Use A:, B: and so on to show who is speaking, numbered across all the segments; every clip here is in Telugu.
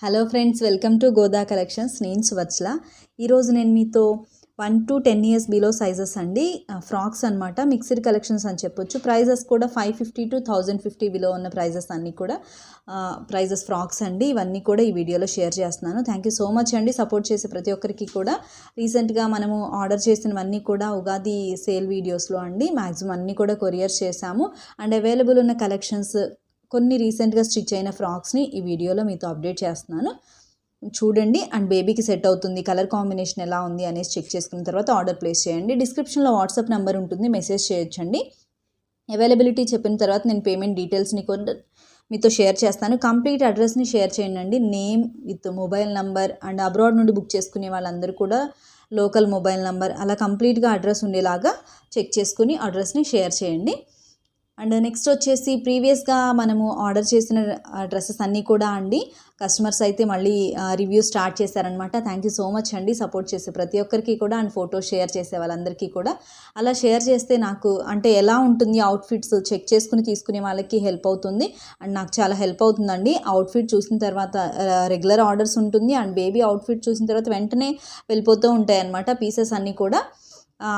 A: Hello friends, welcome to Goda collections. నేను సువత్సల. ఈరోజు నేను మీతో 1 to 10 years బిలో సైజెస్ అండి, ఫ్రాక్స్ అనమాట. మిక్స్డ్ కలెక్షన్స్ అని చెప్పొచ్చు. ప్రైజెస్ కూడా 550 to 1050 బిలో ఉన్న ప్రైజెస్ అన్నీ కూడా ప్రైజెస్ ఫ్రాక్స్ అండి. ఇవన్నీ కూడా ఈ వీడియోలో షేర్ చేస్తున్నాను. థ్యాంక్ యూ సో మచ్ అండి సపోర్ట్ చేసే ప్రతి ఒక్కరికి కూడా. రీసెంట్గా మనము ఆర్డర్ చేసినవన్నీ కూడా ఉగాది సేల్ వీడియోస్లో అండి. మ్యాక్సిమం అన్నీ కూడా కొరియర్ చేశాము. అండ్ అవైలబుల్ ఉన్న కలెక్షన్స్ కొన్ని రీసెంట్గా స్టిచ్ అయిన ఫ్రాక్స్ని ఈ వీడియోలో మీతో అప్డేట్ చేస్తున్నాను. చూడండి అండ్ బేబీకి సెట్ అవుతుంది, కలర్ కాంబినేషన్ ఎలా ఉంది అనేసి చెక్ చేసుకున్న తర్వాత ఆర్డర్ ప్లేస్ చేయండి. డిస్క్రిప్షన్లో వాట్సాప్ నెంబర్ ఉంటుంది, మెసేజ్ చేయొచ్చండి. అవైలబిలిటీ చెప్పిన తర్వాత నేను పేమెంట్ డీటెయిల్స్ని కూడా మీతో షేర్ చేస్తాను. కంప్లీట్ అడ్రస్ని షేర్ చేయండి, name with mobile number. And abroad నుండి బుక్ చేసుకునే వాళ్ళందరూ కూడా లోకల్ మొబైల్ నంబర్, అలా కంప్లీట్గా అడ్రస్ ఉండేలాగా చెక్ చేసుకుని అడ్రస్ని షేర్ చేయండి. అండ్ నెక్స్ట్ వచ్చేసి ప్రీవియస్గా మనము ఆర్డర్ చేసిన డ్రెస్సెస్ అన్నీ కూడా అండి కస్టమర్స్ అయితే మళ్ళీ రివ్యూ స్టార్ట్ చేశారనమాట. థ్యాంక్ యూ సో మచ్ అండి సపోర్ట్ చేసే ప్రతి ఒక్కరికి కూడా. అండ్ ఫోటో షేర్ చేసే వాళ్ళందరికీ కూడా. అలా షేర్ చేస్తే నాకు అంటే ఎలా ఉంటుంది అవుట్ఫిట్స్ చెక్ చేసుకుని తీసుకునే వాళ్ళకి హెల్ప్ అవుతుంది. అండ్ నాకు చాలా హెల్ప్ అవుతుందండి. అవుట్ఫిట్ చూసిన తర్వాత రెగ్యులర్ ఆర్డర్స్ ఉంటుంది. అండ్ బేబీ అవుట్ఫిట్ చూసిన తర్వాత వెంటనే వెళ్ళిపోతూ ఉంటాయి అన్నమాట పీసెస్ అన్నీ కూడా.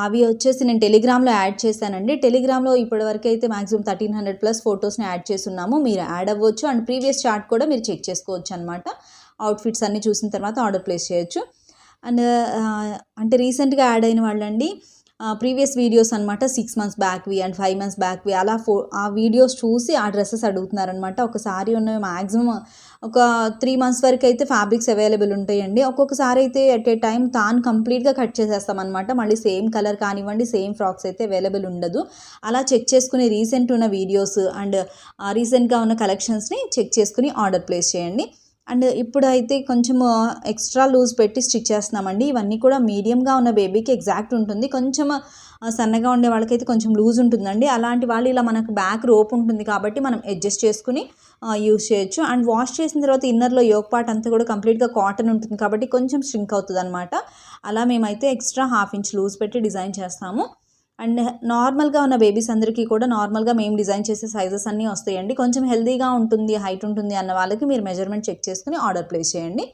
A: అవి వచ్చేసి నేను టెలిగ్రామ్లో యాడ్ చేశానండి. టెలిగ్రామ్లో ఇప్పటివరకు అయితే మ్యాక్సిమం 1300+ ఫొటోస్ని యాడ్ చేస్తున్నాము. మీరు యాడ్ అవ్వచ్చు. అండ్ ప్రీవియస్ చార్ట్ కూడా మీరు చెక్ చేసుకోవచ్చు అనమాట. అవుట్ఫిట్స్ అన్నీ చూసిన తర్వాత ఆర్డర్ ప్లేస్ చేయొచ్చు. అండ్ అంటే రీసెంట్గా యాడ్ అయిన వాళ్ళండి ప్రీవియస్ వీడియోస్ అనమాట, 6 months బ్యాక్వి అండ్ 5 months బ్యాక్వి అలా ఆ వీడియోస్ చూసి ఆ డ్రెస్సెస్ అడుగుతున్నారనమాట. ఒకసారి ఉన్నవి మ్యాక్సిమం ఒక 3 months వరకు అయితే ఫ్యాబ్రిక్స్ అవైలబుల్ ఉంటాయండి. ఒక్కొక్కసారి అయితే ఎట్ ఏ టైం తాను కంప్లీట్గా కట్ చేసేస్తామన్నమాట. మళ్ళీ సేమ్ కలర్ కానివ్వండి, సేమ్ ఫ్రాక్స్ అయితే అవైలబుల్ ఉండదు. అలా చెక్ చేసుకుని రీసెంట్ ఉన్న వీడియోస్ అండ్ రీసెంట్గా ఉన్న కలెక్షన్స్ని చెక్ చేసుకుని ఆర్డర్ ప్లేస్ చేయండి. అండ్ ఇప్పుడు అయితే కొంచెం ఎక్స్ట్రా లూజ్ పెట్టి స్టిచ్ చేస్తున్నామండి. ఇవన్నీ కూడా మీడియంగా ఉన్న బేబీకి ఎగ్జాక్ట్ ఉంటుంది. కొంచెం సన్నగా ఉండే వాళ్ళకైతే కొంచెం లూజ్ ఉంటుందండి. అలాంటి వాళ్ళు ఇలా మనకు బ్యాక్ రోప్ ఉంటుంది కాబట్టి మనం అడ్జస్ట్ చేసుకుని యూజ్ చేయొచ్చు. అండ్ వాష్ చేసిన తర్వాత ఇన్నర్లో యోక్ పార్ట్ అంతా కూడా కంప్లీట్గా కాటన్ ఉంటుంది కాబట్టి కొంచెం స్ట్రింక్ అవుతుంది అనమాట. అలా మేమైతే ఎక్స్ట్రా 1/2 inch లూజ్ పెట్టి డిజైన్ చేస్తాము. అండ్ నార్మల్గా ఉన్న బేబీస్ అందరికీ కూడా నార్మల్గా మేము డిజైన్ చేసే సైజెస్ అన్నీ వస్తాయండి. కొంచెం హెల్తీగా ఉంటుంది, హైట్ ఉంటుంది అన్న వాళ్ళకి మీరు మెజర్మెంట్ చెక్ చేసుకుని ఆర్డర్ ప్లేస్ చేయండి.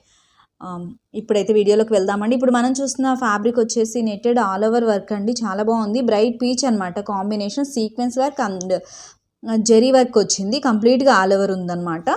A: ఇప్పుడైతే వీడియోలోకి వెళ్దామండి. ఇప్పుడు మనం చూస్తున్న ఫ్యాబ్రిక్ వచ్చేసి నెట్టెడ్ ఆల్ ఓవర్ వర్క్ అండి. చాలా బాగుంది. బ్రైట్ పీచ్ అనమాట combination. Sequence work and zari work వచ్చింది. కంప్లీట్గా ఆల్ ఓవర్ ఉందన్నమాట.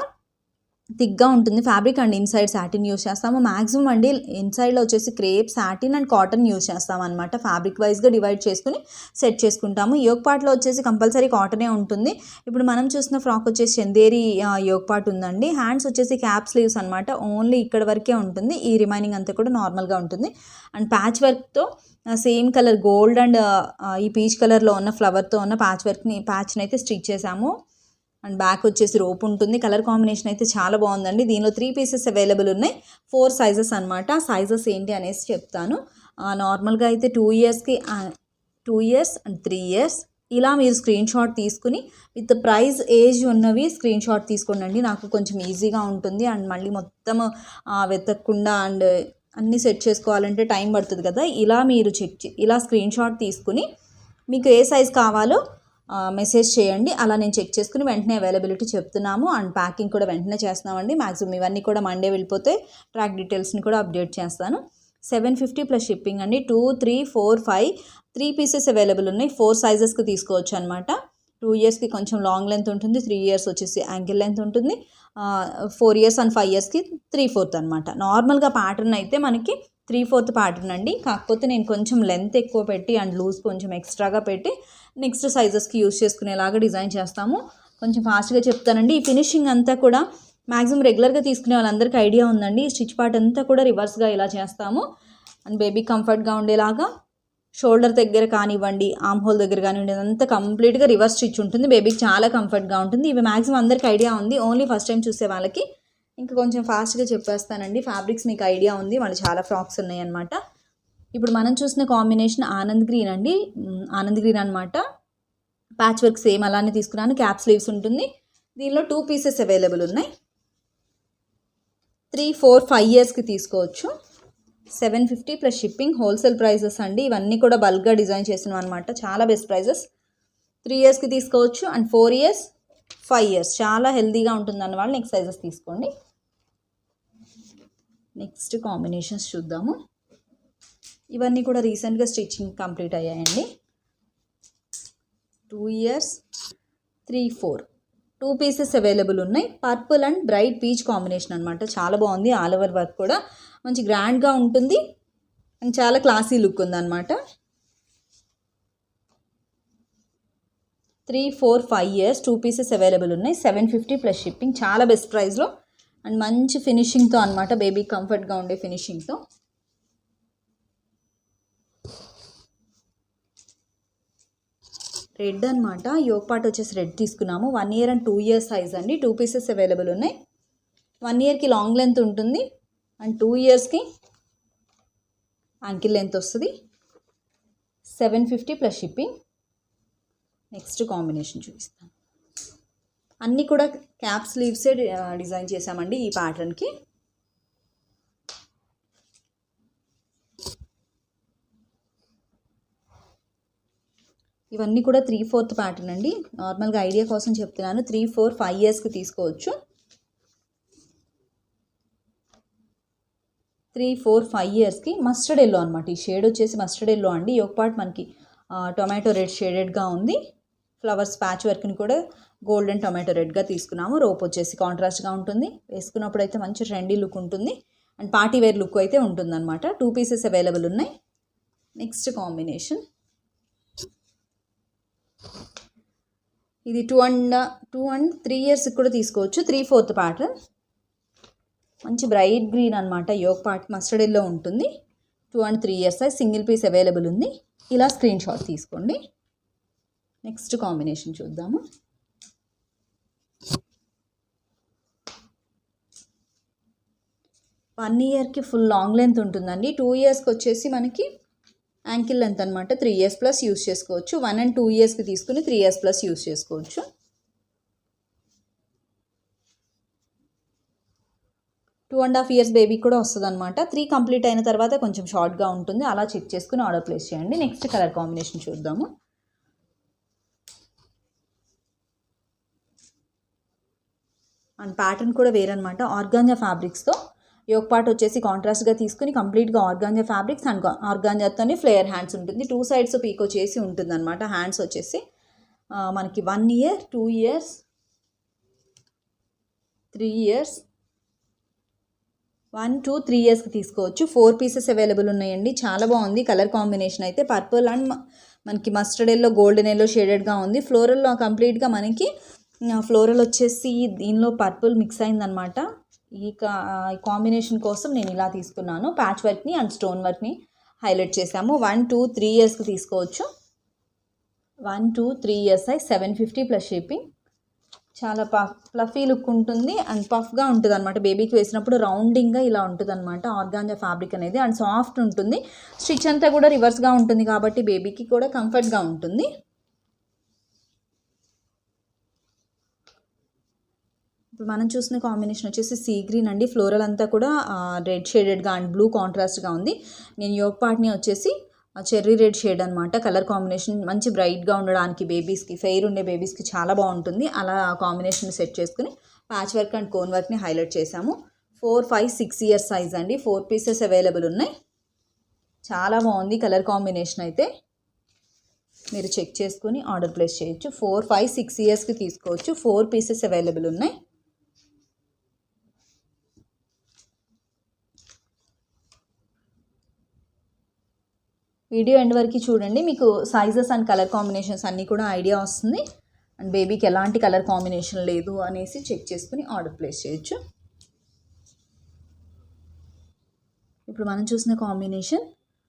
A: థిక్గా ఉంటుంది fabric. And inside satin use చేస్తాము. మ్యాక్సిమం అండి ఇన్సైడ్లో వచ్చేసి crepe, satin and cotton use చేస్తాం అనమాట. ఫ్యాబ్రిక్ వైజ్గా డివైడ్ చేసుకుని సెట్ చేసుకుంటాము. యోగ్ పార్ట్లో వచ్చేసి కంపల్సరీ కాటనే ఉంటుంది. ఇప్పుడు మనం చూసిన ఫ్రాక్ వచ్చేసి చందేరి యోగ్ పార్ట్ ఉందండి. హ్యాండ్స్ వచ్చేసి క్యాప్ స్లీవ్స్ అనమాట. ఓన్లీ ఇక్కడ వరకే ఉంటుంది. ఈ రిమైనింగ్ అంతా కూడా నార్మల్గా ఉంటుంది. అండ్ ప్యాచ్ వర్క్తో సేమ్ కలర్ గోల్డ్ అండ్ ఈ పీచ్ కలర్లో ఉన్న ఫ్లవర్తో ఉన్న ప్యాచ్ని అయితే స్టిచ్ చేసాము. అండ్ బ్యాక్ వచ్చేసి రోప్ ఉంటుంది. కలర్ కాంబినేషన్ అయితే చాలా బాగుందండి. దీనిలో 3 pieces అవైలబుల్ ఉన్నాయి. 4 sizes అనమాట. సైజెస్ ఏంటి అనేసి చెప్తాను. నార్మల్గా అయితే 2 yearsకి 2 years అండ్ 3 years ఇలా మీరు స్క్రీన్ షాట్ తీసుకుని విత్ ప్రైస్ ఏజ్ ఉన్నవి స్క్రీన్ షాట్ తీసుకోండి. నాకు కొంచెం ఈజీగా ఉంటుంది. అండ్ మళ్ళీ మొత్తం వెతకకుండా అండ్ అన్నీ సెట్ చేసుకోవాలంటే టైం పడుతుంది కదా. ఇలా మీరు ఇలా స్క్రీన్ షాట్ తీసుకుని మీకు ఏ సైజ్ కావాలో మెసేజ్ చేయండి. అలా నేను చెక్ చేసుకుని వెంటనే అవైలబిలిటీ చెప్తున్నాము. అండ్ ప్యాకింగ్ కూడా వెంటనే చేస్తున్నామండి. మ్యాక్సిమం ఇవన్నీ కూడా మండే వెళ్ళిపోతే ట్రాక్ డీటెయిల్స్ని కూడా అప్డేట్ చేస్తాను. 750+ షిప్పింగ్ అండి. 2, 3, 4, 5 3 pieces అవైలబుల్ ఉన్నాయి. 4 sizesకి తీసుకోవచ్చు అనమాట. 2 yearsకి కొంచెం లాంగ్ లెంత్ ఉంటుంది. 3 years వచ్చేసి యాంకిల్ లెంత్ ఉంటుంది. 4 years అండ్ 5 yearsకి 3/4 అనమాట. నార్మల్గా ప్యాటర్న్ అయితే మనకి 3/4 ప్యాటర్న్ అండి. కాకపోతే నేను కొంచెం లెంత్ ఎక్కువ పెట్టి అండ్ లూజ్ కొంచెం ఎక్స్ట్రాగా పెట్టి నెక్స్ట్ సైజెస్కి యూజ్ చేసుకునేలాగా డిజైన్ చేస్తాము. కొంచెం ఫాస్ట్గా చెప్తానండి. ఈ ఫినిషింగ్ అంతా కూడా మ్యాక్సిమం రెగ్యులర్గా తీసుకునే వాళ్ళందరికీ ఐడియా ఉందండి. స్టిచ్ పార్ట్ అంతా కూడా రివర్స్గా ఇలా చేస్తాము. అండ్ బేబీ కంఫర్ట్గా ఉండేలాగా షోల్డర్ దగ్గర కానివ్వండి, ఆర్మ్ హోల్ దగ్గర కానివ్వండి, అదంతా కంప్లీట్గా రివర్స్ స్టిచ్ ఉంటుంది. బేబీకి చాలా కంఫర్ట్గా ఉంటుంది. ఇవి మ్యాక్సిమం అందరికీ ఐడియా ఉంది. ఓన్లీ ఫస్ట్ టైం చూసే వాళ్ళకి ఇంకా కొంచెం ఫాస్ట్గా చెప్పేస్తానండి. ఫ్యాబ్రిక్స్ మీకు ఐడియా ఉంది. వాళ్ళు చాలా ఫ్రాక్స్ ఉన్నాయి అన్నమాట. ఇప్పుడు మనం చూసిన కాంబినేషన్ ఆనంద్ గ్రీన్ అండి. ఆనంద్ గ్రీన్ అనమాట. ప్యాచ్ వర్క్ సేమ్ అలానే తీసుకున్నాను. క్యాప్ స్లీవ్స్ ఉంటుంది. దీనిలో 2 pieces అవైలబుల్ ఉన్నాయి. 3, 4, 5 yearsకి తీసుకోవచ్చు. 750+ షిప్పింగ్. హోల్సేల్ ప్రైజెస్ అండి. ఇవన్నీ కూడా బల్క్గా డిజైన్ చేసినవి అనమాట. చాలా బెస్ట్ ప్రైజెస్. 3 yearsకి తీసుకోవచ్చు. అండ్ 4 years, 5 years చాలా హెల్తీగా ఉంటుంది అన్న వాళ్ళు నెక్స్ట్ సైజెస్ తీసుకోండి. నెక్స్ట్ కాంబినేషన్స్ చూద్దాము. ఇవన్నీ కూడా రీసెంట్గా స్టిచ్చింగ్ కంప్లీట్ అయ్యాయండి. 2 years 3, 4 2 పీసెస్ అవైలబుల్ ఉన్నాయి. Purple and bright peach combination అనమాట. చాలా బాగుంది. ఆల్ ఓవర్ వర్క్ కూడా మంచి గ్రాండ్గా ఉంటుంది అండ్ చాలా క్లాసీ లుక్ ఉందన్నమాట. 3, 4, 5 years 2 పీసెస్ అవైలబుల్ ఉన్నాయి. 750 ప్లస్ షిప్పింగ్. చాలా బెస్ట్ ప్రైస్లో అండ్ మంచి ఫినిషింగ్తో అనమాట. బేబీ కంఫర్ట్గా ఉండే ఫినిషింగ్తో. రెడ్ అనమాట. యోగ్ పార్ట్ వచ్చేసి రెడ్ తీసుకున్నాము. 1 year అండ్ 2 years సైజ్ అండి. 2 పీసెస్ అవైలబుల్ ఉన్నాయి. 1 yearకి లాంగ్ లెంత్ ఉంటుంది అండ్ 2 yearsకి యాంకిల్ లెంత్ వస్తుంది. 750 ప్లస్ షిప్పింగ్. నెక్స్ట్ కాంబినేషన్ చూపిస్తాను. అన్నీ కూడా క్యాప్ స్లీవ్సే డిజైన్ చేసామండి ఈ ప్యాటర్న్కి. ఇవన్నీ కూడా 3/4 ప్యాటర్న్ అండి. నార్మల్గా ఐడియా కోసం చెప్తున్నాను. 3, 4, 5 yearsకి తీసుకోవచ్చు. 3, 4, 5 yearsకి మస్టర్డ్ ఎల్లో అనమాట. ఈ షేడ్ వచ్చేసి మస్టర్డ్ ఎల్లో అండి. యోగ్ పార్ట్ మనకి టొమాటో రెడ్ షేడెడ్గా ఉంది. ఫ్లవర్స్ ప్యాచ్ వర్క్ని కూడా గోల్డెన్ టొమాటో రెడ్గా తీసుకున్నాము. రోప్ వచ్చేసి కాంట్రాస్ట్గా ఉంటుంది. వేసుకున్నప్పుడు అయితే మంచి ట్రెండీ లుక్ ఉంటుంది అండ్ పార్టీ వేర్ లుక్ అయితే ఉంటుందన్నమాట. 2 పీసెస్ అవైలబుల్ ఉన్నాయి. నెక్స్ట్ కాంబినేషన్ ఇది 2 and 3 years కూడా తీసుకోవచ్చు. 3/4 ప్యాటర్న్. మంచి బ్రైట్ గ్రీన్ అనమాట. యోగ్ పార్ట్ మస్టర్డ్ ఎల్లో ఉంటుంది. 2 and 3 years size single piece available ఉంది. ఇలా స్క్రీన్ షాట్ తీసుకోండి. నెక్స్ట్ కాంబినేషన్ చూద్దాము. వన్ ఇయర్కి ఫుల్ లాంగ్ లెంత్ ఉంటుందండి. 2 yearsకి వచ్చేసి మనకి యాంకిల్ లెంత్ అనమాట. 3 years ప్లస్ యూస్ చేసుకోవచ్చు. 1 and 2 yearsకి తీసుకుని 3 years ప్లస్ యూస్ చేసుకోవచ్చు. 2.5 years బేబీ కూడా వస్తుంది అనమాట. 3 కంప్లీట్ అయిన తర్వాత కొంచెం షార్ట్గా ఉంటుంది. అలా చెక్ చేసుకుని ఆర్డర్ ప్లేస్ చేయండి. నెక్స్ట్ కలర్ కాంబినేషన్ చూద్దాము. అండ్ ప్యాటర్న్ కూడా వేరనమాట. ఆర్గాంజా ఫ్యాబ్రిక్స్తో యోగ్ పార్ట్ వచ్చేసి కాంట్రాస్ట్గా తీసుకుని కంప్లీట్గా ఆర్గాంజా ఫ్యాబ్రిక్స్ అండ్ ఆర్గాంజాతోనే ఫ్లేయర్ హ్యాండ్స్ ఉంటుంది. 2 sides పీకో చేసి ఉంటుంది అనమాట. హ్యాండ్స్ వచ్చేసి మనకి 1 year 2 years 3 years 1, 2, 3 yearsకి తీసుకోవచ్చు. 4 పీసెస్ అవైలబుల్ ఉన్నాయండి. చాలా బాగుంది. కలర్ కాంబినేషన్ అయితే పర్పుల్ అండ్ మనకి మస్టర్డ్ ఎల్లో గోల్డెన్ ఎల్లో షేడెడ్గా ఉంది. ఫ్లోరల్లో కంప్లీట్గా మనకి ఫ్లోరల్ వచ్చేసి దీనిలో పర్పుల్ మిక్స్ అయిందనమాట. ఈ కాంబినేషన్ కోసం నేను ఇలా తీసుకున్నాను. ప్యాచ్ వర్క్ని అండ్ స్టోన్ వర్క్ని హైలైట్ చేసాము. 1, 2, 3 yearsకి తీసుకోవచ్చు. 1, 2, 3 years సైజ్ 750 ప్లస్ షిప్పింగ్. చాలా ఫ్లఫీ లుక్ ఉంటుంది అండ్ పఫ్గా ఉంటుంది అనమాట. బేబీకి వేసినప్పుడు రౌండింగ్గా ఇలా ఉంటుంది అనమాట ఆర్గాంజా ఫ్యాబ్రిక్ అనేది. అండ్ సాఫ్ట్ ఉంటుంది. స్టిచ్ అంతా కూడా రివర్స్గా ఉంటుంది కాబట్టి బేబీకి కూడా కంఫర్ట్గా ఉంటుంది. ఇప్పుడు మనం చూసిన కాంబినేషన్ వచ్చేసి సీ గ్రీన్ అండి. ఫ్లోరల్ అంతా కూడా రెడ్ షేడెడ్గా అండ్ బ్లూ కాంట్రాస్ట్గా ఉంది. నేను యోగ్ పార్ట్ని వచ్చేసి చెర్రీ రెడ్ షేడ్ అనమాట. కలర్ కాంబినేషన్ మంచి బ్రైట్గా ఉండడానికి బేబీస్కి, ఫెయిర్ ఉండే బేబీస్కి చాలా బాగుంటుంది. అలా కాంబినేషన్ సెట్ చేసుకుని ప్యాచ్ వర్క్ అండ్ కోన్ వర్క్ని హైలైట్ చేసాము. 4, 5, 6 years సైజ్ అండి. 4 పీసెస్ అవైలబుల్ ఉన్నాయి. చాలా బాగుంది కలర్ కాంబినేషన్ అయితే. మీరు చెక్ చేసుకుని ఆర్డర్ ప్లేస్ చేయొచ్చు. 4, 5, 6 yearsకి తీసుకోవచ్చు. 4 పీసెస్ అవైలబుల్ ఉన్నాయి. వీడియో ఎండ్ వరకు చూడండి. మీకు సైజెస్ అండ్ కలర్ కాంబినేషన్స్ అన్నీ కూడా ఐడియా వస్తుంది. అండ్ బేబీకి ఎలాంటి కలర్ కాంబినేషన్ లేదు అనేసి చెక్ చేసుకుని ఆర్డర్ ప్లేస్ చేయొచ్చు. ఇప్పుడు మనం చూసిన కాంబినేషన్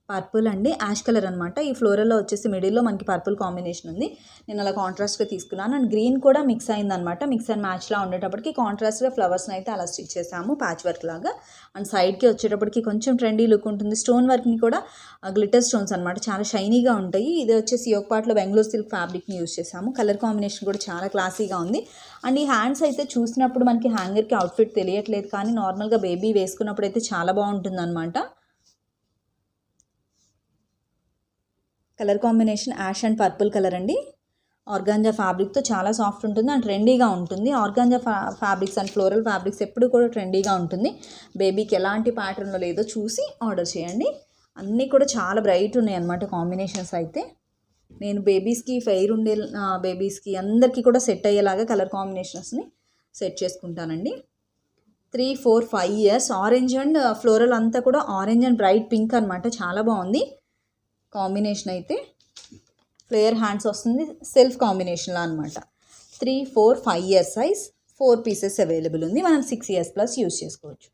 A: పర్పుల్ అండి. యాష్ కలర్ అనమాట. ఈ ఫ్లోరల్లో వచ్చేసి మిడిల్లో మనకి పర్పుల్ కాంబినేషన్ ఉంది. నేను అలా కాంట్రాస్ట్గా తీసుకున్నాను. అండ్ గ్రీన్ కూడా మిక్స్ అయిందనమాట. మిక్స్ అండ్ మ్యాచ్లా ఉండేటప్పటికి కాంట్రాస్ట్గా ఫ్లవర్స్ని అయితే అలా స్టిచ్ చేసాము ప్యాచ్ వర్క్ లాగా. అండ్ సైడ్కి వచ్చేటప్పటికి కొంచెం ట్రెండీ లుక్ ఉంటుంది. స్టోన్ వర్క్ని కూడా గ్లిటర్ స్టోన్స్ అనమాట. చాలా షైనీగా ఉంటాయి. ఇది వచ్చేసి యోగ్ పార్ట్లో బెంగళూరు సిల్క్ ఫ్యాబ్రిక్ని యూజ్ చేసాము. కలర్ కాంబినేషన్ కూడా చాలా క్లాసీగా ఉంది. అండ్ ఈ హ్యాండ్స్ అయితే చూసినప్పుడు మనకి హ్యాంగర్కి అవుట్ఫిట్ తెలియట్లేదు, కానీ నార్మల్గా బేబీ వేసుకున్నప్పుడు అయితే చాలా బాగుంటుంది అనమాట. Colour combination ash and purple colour అండి. ఆర్గాంజా ఫ్యాబ్రిక్తో చాలా సాఫ్ట్ ఉంటుంది అండ్ ట్రెండీగా ఉంటుంది. Organza fabrics and floral fabrics ఎప్పుడు కూడా ట్రెండీగా ఉంటుంది. బేబీకి ఎలాంటి ప్యాటర్న్లో లేదో చూసి ఆర్డర్ చేయండి. అన్నీ కూడా చాలా బ్రైట్ ఉన్నాయి అన్నమాట కాంబినేషన్స్ అయితే. నేను బేబీస్కి ఫెయిర్ ఉండే బేబీస్కి అందరికీ కూడా సెట్ అయ్యేలాగా కలర్ కాంబినేషన్స్ని సెట్ చేసుకుంటానండి. 3, 4, 5 ఇయర్స్ ఆరెంజ్ అండ్ ఫ్లోరల్ అంతా కూడా ఆరెంజ్ అండ్ బ్రైట్ పింక్ అనమాట. చాలా బాగుంది కాంబినేషన్ అయితే. ఫ్లేయర్ హ్యాండ్స్ వస్తుంది, సెల్ఫ్ కాంబినేషన్లో అనమాట. 3, 4, 5 ఇయర్స్ సైజ్, 4 పీసెస్ అవైలబుల్ ఉంది. మనం 6 ఇయర్స్ ప్లస్ యూజ్ చేసుకోవచ్చు.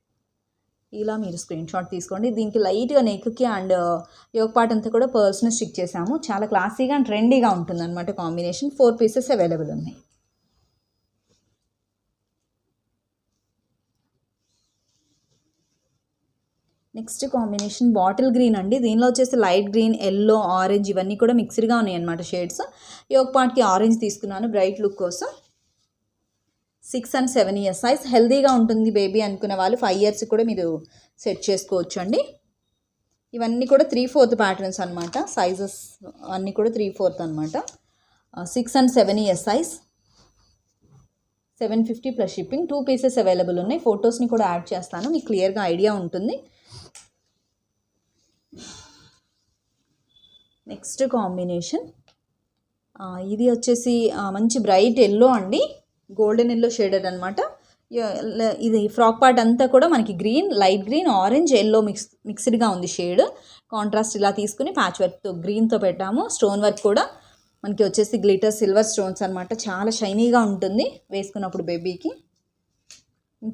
A: ఇలా మీరు స్క్రీన్ షాట్ తీసుకోండి. దీనికి లైట్గా నెక్కి అండ్ యోక్ పార్ట్ అంతా కూడా పర్ల్స్ని స్టిక్ చేసాము. చాలా క్లాసీగా అండ్ ట్రెండీగా ఉంటుంది అనమాట కాంబినేషన్. 4 పీసెస్ అవైలబుల్ ఉన్నాయి. నెక్స్ట్ కాంబినేషన్ బాటిల్ గ్రీన్ అండి. దీనిలో వచ్చేసి లైట్ గ్రీన్, ఎల్లో, ఆరెంజ్ ఇవన్నీ కూడా మిక్స్డ్గా ఉన్నాయి అనమాట షేడ్స్. యోక్ పార్ట్కి ఆరెంజ్ తీసుకున్నాను బ్రైట్ లుక్ కోసం. 6 and 7 ఇయర్స్ సైజ్, హెల్దీగా ఉంటుంది బేబీ అనుకున్న వాళ్ళు 5 ఇయర్స్ కూడా మీరు సెట్ చేసుకోవచ్చు అండి. ఇవన్నీ కూడా 3/4 ప్యాటర్న్స్ అనమాట. సైజెస్ అన్నీ కూడా 3/4 అనమాట. 6 and 7 years size, 750 plus shipping. 2 pieces available ఉన్నాయి. ఫొటోస్ని కూడా యాడ్ చేస్తాను, మీకు క్లియర్గా ఐడియా ఉంటుంది. నెక్స్ట్ కాంబినేషన్ ఇది వచ్చేసి మంచి బ్రైట్ ఎల్లో అండి, గోల్డెన్ ఎల్లో షేడెడ్ అనమాట. ఇది ఫ్రాక్ పార్ట్ అంతా కూడా మనకి green, light green, orange, yellow మిక్స్డ్గా ఉంది షేడ్. కాంట్రాస్ట్ ఇలా తీసుకుని ప్యాచ్ వర్క్తో గ్రీన్తో పెట్టాము. స్టోన్ వర్క్ కూడా మనకి వచ్చేసి గ్లిటర్ సిల్వర్ స్టోన్స్ అనమాట. చాలా షైనీగా ఉంటుంది వేసుకున్నప్పుడు బేబీకి.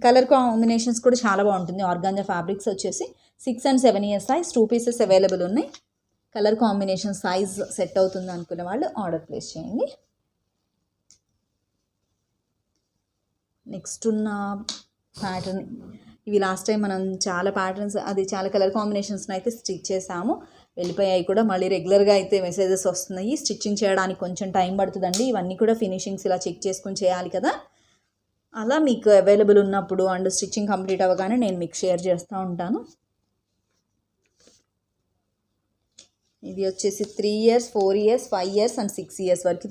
A: కలర్ కాంబినేషన్స్ కూడా చాలా బాగుంటుంది. ఆర్గాంజా ఫ్యాబ్రిక్స్ వచ్చేసి 6 and 7 years size, 2 pieces available ఉన్నాయి. కలర్ కాంబినేషన్ సైజ్ సెట్ అవుతుంది అనుకున్న వాళ్ళు ఆర్డర్ ప్లేస్ చేయండి. నెక్స్ట్ ఉన్న ప్యాటర్న్ ఇవి లాస్ట్ టైం మనం చాలా ప్యాటర్న్స్ చాలా కలర్ కాంబినేషన్స్ని అయితే స్టిచ్ చేసాము, వెళ్ళిపోయాయి కూడా. మళ్ళీ రెగ్యులర్గా అయితే మెసేజెస్ వస్తున్నాయి. స్టిచ్చింగ్ చేయడానికి కొంచెం టైం పడుతుందండి. ఇవన్నీ కూడా ఫినిషింగ్స్ ఇలా చెక్ చేసుకొని చేయాలి కదా. అలా మీకు అవైలబుల్ ఉన్నప్పుడు అండ్ స్టిచ్చింగ్ కంప్లీట్ అవ్వగానే నేను మీకు షేర్ చేస్తూ ఉంటాను. ఇది వచ్చేసి 3 years, 4 years, 5 years and 6 years వరకు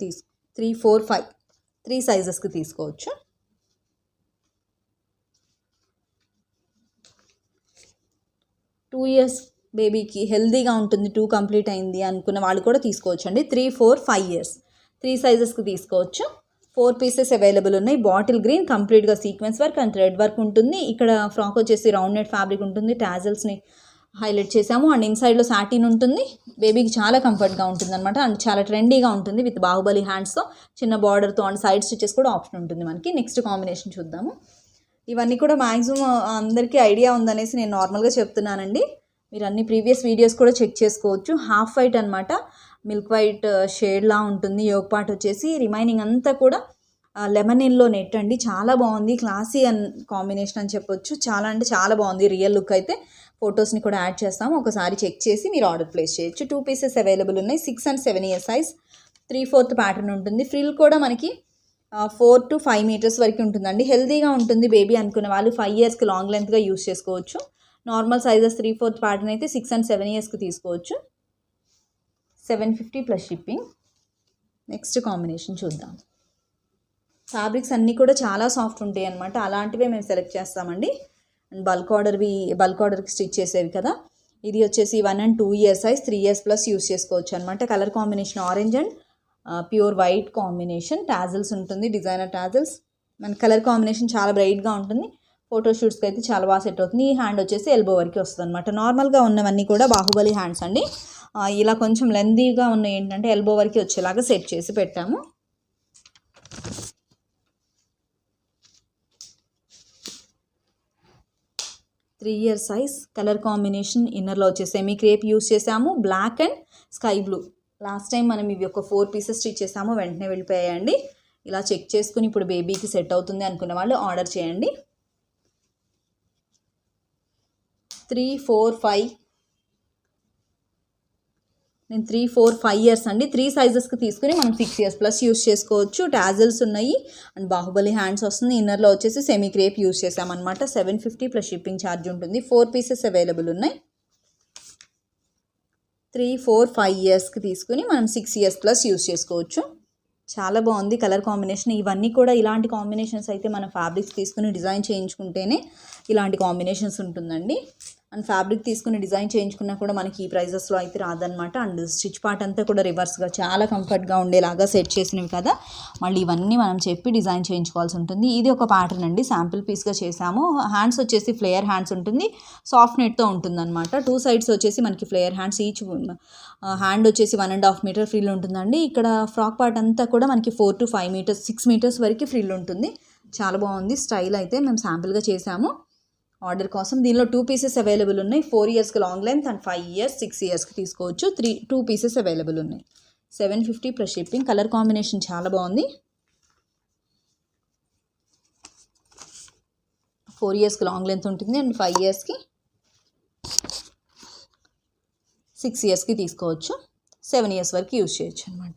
A: 3, 4, 5 3 సైజెస్కి తీసుకోవచ్చు. టూ ఇయర్స్ బేబీకి హెల్దీగా ఉంటుంది, 2 కంప్లీట్ అయింది అనుకున్న వాళ్ళు కూడా తీసుకోవచ్చు అండి. 3, 4, 5 ఇయర్స్ 3 సైజెస్కి తీసుకోవచ్చు. 4 పీసెస్ అవైలబుల్ ఉన్నాయి. బాటిల్ గ్రీన్, కంప్లీట్గా sequence work and thread work ఉంటుంది. ఇక్కడ ఫ్రాక్ వచ్చేసి రౌండ్ నెట్ ఫ్యాబ్రిక్ ఉంటుంది. టాజల్స్ని హైలైట్ చేసాము అండ్ ఇన్సైడ్లో సాటిన్ ఉంటుంది. బేబీకి చాలా కంఫర్ట్గా ఉంటుంది అనమాట అండ్ చాలా ట్రెండీగా ఉంటుంది. విత్ బాహుబలి హ్యాండ్స్తో, చిన్న బార్డర్తో అండ్ సైడ్ స్టిచెస్ కూడా ఆప్షన్ ఉంటుంది మనకి. నెక్స్ట్ కాంబినేషన్ చూద్దాము. ఇవన్నీ కూడా మ్యాక్సిమం అందరికీ ఐడియా ఉందనేసి నేను నార్మల్గా చెప్తున్నానండి. మీరు అన్ని ప్రీవియస్ వీడియోస్ కూడా చెక్ చేసుకోవచ్చు. హాఫ్ వైట్ అనమాట, మిల్క్ వైట్ షేడ్లా ఉంటుంది. యోక్ పార్ట్ వచ్చేసి రిమైనింగ్ అంతా కూడా లెమన్ ఎల్లో నెట్ అండి. చాలా బాగుంది, క్లాసీ అండ్ కాంబినేషన్ అని చెప్పొచ్చు. చాలా అంటే చాలా బాగుంది రియల్ లుక్ అయితే. ఫొటోస్ని కూడా యాడ్ చేస్తాము, ఒకసారి చెక్ చేసి మీరు ఆర్డర్ ప్లేస్ చేయొచ్చు. 2 పీసెస్ అవైలబుల్ ఉన్నాయి. 6 and 7 ఇయర్స్ సైజ్, 3/4 ప్యాటర్న్ ఉంటుంది. ఫ్రిల్ కూడా మనకి 4 to 5 మీటర్స్ వరకు ఉంటుందండి. హెల్దీగా ఉంటుంది బేబీ అనుకున్న వాళ్ళు 5 ఇయర్స్కి లాంగ్ లెంత్గా యూస్ చేసుకోవచ్చు. నార్మల్ సైజెస్ 3/4 ప్యాటర్న్ అయితే 6 and 7 ఇయర్స్కి తీసుకోవచ్చు. 750 ప్లస్ షిప్పింగ్. నెక్స్ట్ కాంబినేషన్ చూద్దాం. ఫ్యాబ్రిక్స్ అన్నీ కూడా చాలా సాఫ్ట్ ఉంటాయి అన్నమాట. అలాంటివే మేము సెలెక్ట్ చేస్తామండి. అండ్ బల్క్ ఆర్డర్కి స్టిచ్ చేసేవి కదా. ఇది వచ్చేసి 1 and 2 years size, 3 years plus use చేసుకోవచ్చు అనమాట. Colour combination orange and pure white combination. Tassels ఉంటుంది, డిజైనర్ టాజల్స్. మన కలర్ కాంబినేషన్ చాలా బ్రైట్గా ఉంటుంది. ఫోటోషూట్స్కి అయితే చాలా బాగా సెట్ అవుతుంది. ఈ హ్యాండ్ వచ్చేసి ఎల్బో వరకు వస్తుంది అనమాట. నార్మల్గా ఉన్నవన్నీ కూడా బాహుబలి హ్యాండ్స్ అండి. ఇలా కొంచెం లెందీగా ఉన్న ఏంటంటే ఎల్బో వరకు వచ్చేలాగా సెట్ చేసి పెట్టాము. Three year size. Colour combination ఇన్నర్లో వచ్చేసి సెమీ క్రేప్ యూస్ చేసాము, black and sky blue. Last time మనం ఇవి ఒక 4 పీసెస్ స్టిచ్ చేసాము, వెంటనే వెళ్ళిపోయాయండి. ఇలా చెక్ చేసుకుని ఇప్పుడు బేబీకి సెట్ అవుతుంది అనుకున్న వాళ్ళు ఆర్డర్ చేయండి. 3, 4, 5 నేను 3, 4, 5 ఇయర్స్ అండి. 3 సైజెస్కి తీసుకుని మనం 6 ఇయర్స్ ప్లస్ యూస్ చేసుకోవచ్చు. టాజల్స్ ఉన్నాయి అండ్ బాహుబలి హ్యాండ్స్ వస్తుంది. ఇన్నర్లో వచ్చేసి సెమీ క్రేప్ యూస్ చేసామన్నమాట. 750 ప్లస్ షిప్పింగ్ ఛార్జ్ ఉంటుంది. 4 పీసెస్ అవైలబుల్ ఉన్నాయి. 3, 4, 5 ఇయర్స్కి తీసుకుని మనం 6 ఇయర్స్ ప్లస్ యూస్ చేసుకోవచ్చు. చాలా బాగుంది కలర్ కాంబినేషన్. ఇవన్నీ కూడా ఇలాంటి కాంబినేషన్స్ అయితే మనం ఫ్యాబ్రిక్స్ తీసుకుని డిజైన్ చేయించుకుంటేనే ఇలాంటి కాంబినేషన్స్ ఉంటుందండి. అండ్ ఫ్యాబ్రిక్ తీసుకుని డిజైన్ చేయించుకున్నా కూడా మనకి ఈ ప్రైజెస్లో అయితే రాదనమాట. అండ్ స్టిచ్ పార్ట్ అంతా కూడా రివర్స్గా చాలా కంఫర్ట్గా ఉండేలాగా సెట్ చేసినవి కదా. మళ్ళీ ఇవన్నీ మనం చెప్పి డిజైన్ చేయించుకోవాల్సి ఉంటుంది. ఇది ఒక ప్యాటర్న్ అండి, శాంపిల్ పీస్గా చేసాము. హ్యాండ్స్ వచ్చేసి ఫ్లేయర్ హ్యాండ్స్ ఉంటుంది, సాఫ్ట్ నెట్తో ఉంటుందన్నమాట. 2 సైడ్స్ వచ్చేసి మనకి ఫ్లేయర్ హ్యాండ్స్, ఈచ్ హ్యాండ్ వచ్చేసి 1.5 మీటర్ ఫ్రిల్ ఉంటుందండి. ఇక్కడ ఫ్రాక్ పార్ట్ అంతా కూడా మనకి 4 to 5 మీటర్స్ 6 మీటర్స్ వరకు ఫ్రిల్ ఉంటుంది. చాలా బాగుంది స్టైల్ అయితే మేము శాంపిల్గా చేసాము ఆర్డర్ కోసం. దీనిలో 2 పీసెస్ అవైలబుల్ ఉన్నాయి. 4 ఇయర్స్కి లాంగ్ లెంత్ అండ్ 5 ఇయర్స్ 6 ఇయర్స్కి తీసుకోవచ్చు. 2 పీసెస్ అవైలబుల్ ఉన్నాయి. 750 ప్లస్ షిప్పింగ్. కలర్ కాంబినేషన్ చాలా బాగుంది. 4 ఇయర్స్కి లాంగ్ లెంత్ ఉంటుంది అండ్ 5 ఇయర్స్కి 6 ఇయర్స్కి తీసుకోవచ్చు. 7 ఇయర్స్ వరకు యూజ్ చేయొచ్చు అనమాట.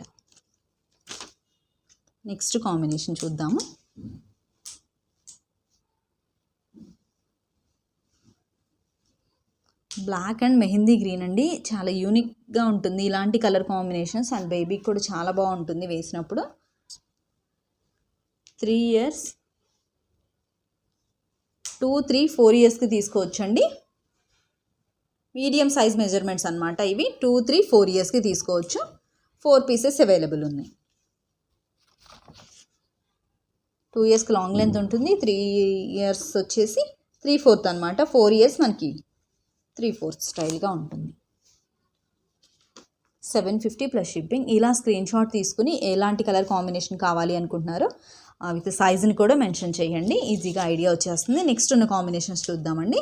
A: నెక్స్ట్ కాంబినేషన్ చూద్దాము. బ్లాక్ అండ్ మెహందీ గ్రీన్ అండి, చాలా యూనిక్గా ఉంటుంది ఇలాంటి కలర్ కాంబినేషన్స్. అండ్ బేబీకి కూడా చాలా బాగుంటుంది వేసినప్పుడు. 3 ఇయర్స్ 2, 3, 4 ఇయర్స్కి తీసుకోవచ్చండి. మీడియం సైజ్ మెజర్మెంట్స్ అనమాట ఇవి. 2, 3, 4 ఇయర్స్కి తీసుకోవచ్చు. 4 పీసెస్ అవైలబుల్ ఉన్నాయి. 2 ఇయర్స్కి లాంగ్ లెంత్ ఉంటుంది. 3 ఇయర్స్ వచ్చేసి 3/4 అనమాట. 4 ఇయర్స్ మనకి 3/4 స్టైల్గా ఉంటుంది. 750 ప్లస్ షిప్పింగ్. ఇలా స్క్రీన్ షాట్ తీసుకుని ఎలాంటి కలర్ కాంబినేషన్ కావాలి అనుకుంటున్నారో విత్ సైజుని కూడా మెన్షన్ చేయండి, ఈజీగా ఐడియా వచ్చేస్తుంది. నెక్స్ట్ ఉన్న కాంబినేషన్స్ చూద్దామండి.